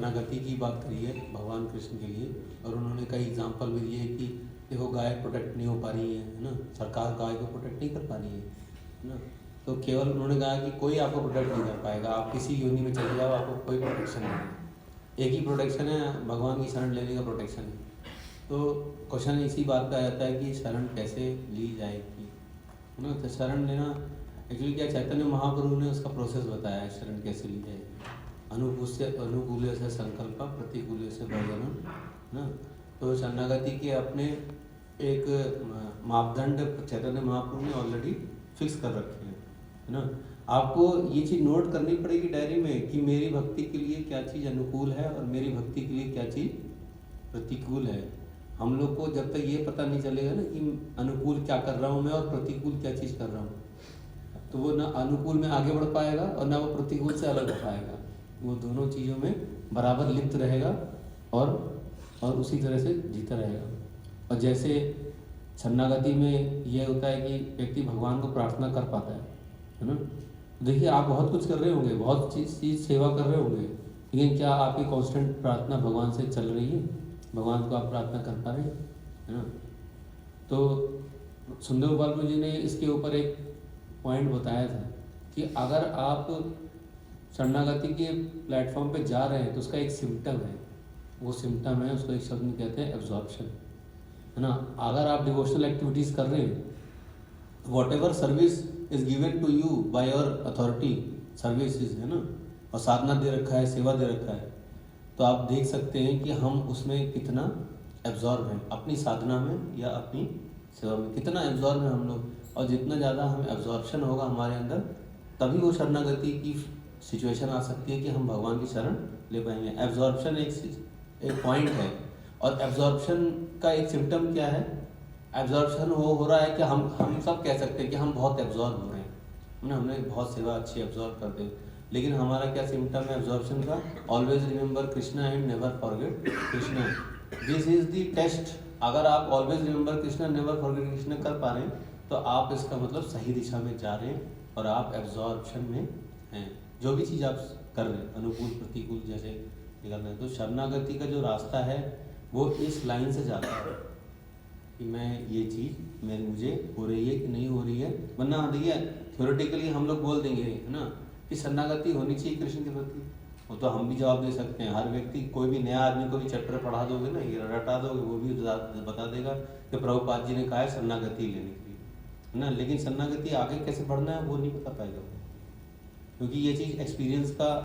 शरणागति की बात करी है भगवान कृष्ण के लिए, और उन्होंने कई एग्जाम्पल भी दिए कि देखो गाय प्रोटेक्ट नहीं हो पा रही है ना, सरकार गाय को प्रोटेक्ट नहीं कर पा रही है ना। तो केवल उन्होंने कहा कि कोई आपको प्रोटेक्ट नहीं कर पाएगा, आप किसी योनि में चले जाओ आपको कोई प्रोटेक्शन नहीं है। एक ही प्रोटेक्शन है, भगवान की शरण लेने का प्रोटेक्शन है। तो क्वेश्चन इसी बात पे आ जाता है कि शरण कैसे ली जाएगी, है ना। तो शरण लेना एक्चुअली क्या, चैतन्य महाप्रभु ने उसका प्रोसेस बताया है, शरण कैसे ली जाएगी। अनुकूल से संकल्प, प्रतिकूल से वर्जन, ना। तो शरणागति के अपने एक मापदंड चैतन्य महाप्रभु ने ऑलरेडी फिक्स कर रखे हैं, है ना। आपको ये चीज़ नोट करनी पड़ेगी डायरी में कि मेरी भक्ति के लिए क्या चीज़ अनुकूल है और मेरी भक्ति के लिए क्या चीज़ प्रतिकूल है। हम लोग को जब तक ये पता नहीं चलेगा ना कि अनुकूल क्या कर रहा हूँ मैं और प्रतिकूल क्या चीज़ कर रहा हूँ, तो वो ना अनुकूल में आगे बढ़ पाएगा और ना वो प्रतिकूल से अलग हो पाएगा। वो दोनों चीज़ों में बराबर लिप्त रहेगा और उसी तरह से जीता रहेगा। और जैसे शरणागति में यह होता है कि व्यक्ति भगवान को प्रार्थना कर पाता है ना। देखिए आप बहुत कुछ कर रहे होंगे, बहुत चीज़ सेवा कर रहे होंगे, लेकिन क्या आपकी कांस्टेंट प्रार्थना भगवान से चल रही है, भगवान को आप प्रार्थना कर पा रहे हैं, है ना। तो सुंदर गोपाल जी ने इसके ऊपर एक पॉइंट बताया था कि अगर आप शरणागति के प्लेटफॉर्म पे जा रहे हैं तो उसका एक सिम्टम है, वो सिम्टम है, उसको एक शब्द में कहते हैं एब्जॉर्प्शन, है ना। अगर आप डिवोशनल एक्टिविटीज़ कर रहे हैं, whatever service is given to you by your authority services, है ना, और साधना दे रखा है, सेवा दे रखा है, तो आप देख सकते हैं कि हम उसमें कितना एब्जॉर्ब हैं, अपनी साधना में या अपनी सेवा में कितना एब्जॉर्ब है हम लोग। और जितना ज़्यादा हमें एब्जॉर्प्शन होगा हमारे अंदर, तभी वो शरणागति की सिचुएशन आ सकती है कि हम भगवान की शरण ले पाएंगे। एब्जॉर्प्शन एक पॉइंट है, और एब्जॉर्प्शन का एक सिम्टम क्या है, एब्जॉर्प्शन हो रहा है कि हम सब कह सकते हैं कि हम बहुत एब्जॉर्ब हो रहे हैं ना, हमने बहुत सेवा अच्छी एब्जॉर्ब करते हैं, लेकिन हमारा क्या सिम्टम है एब्जॉर्प्शन का, always remember Krishna and never forget Krishna, this is the test. अगर आप always remember Krishna never forget Krishna कर पा रहे हैं तो आप इसका मतलब सही दिशा में जा रहे हैं और आप एब्जॉर्प्शन में हैं। जो भी चीज़ आप कर रहे हैं अनुकूल प्रतिकूल जैसे निकलना है, तो शरणागति का जो रास्ता है वो इस लाइन से जाता है कि मैं ये चीज़ मुझे हो रही है कि नहीं हो रही है। वरना देखिए थ्योरेटिकली हम लोग बोल देंगे, है ना, कि शरणागति होनी चाहिए कृष्ण के प्रति, वो तो हम भी जवाब दे सकते हैं। हर व्यक्ति, कोई भी नया आदमी को भी चैप्टर पढ़ा दोगे ना, ये रटा दोगे, वो भी बता देगा कि प्रभुपाद जी ने कहा है शरणागति लेने के लिए, है ना। लेकिन शरणागति आगे कैसे बढ़ना है वो नहीं बता पाएगा, क्योंकि ये चीज़ एक्सपीरियंस का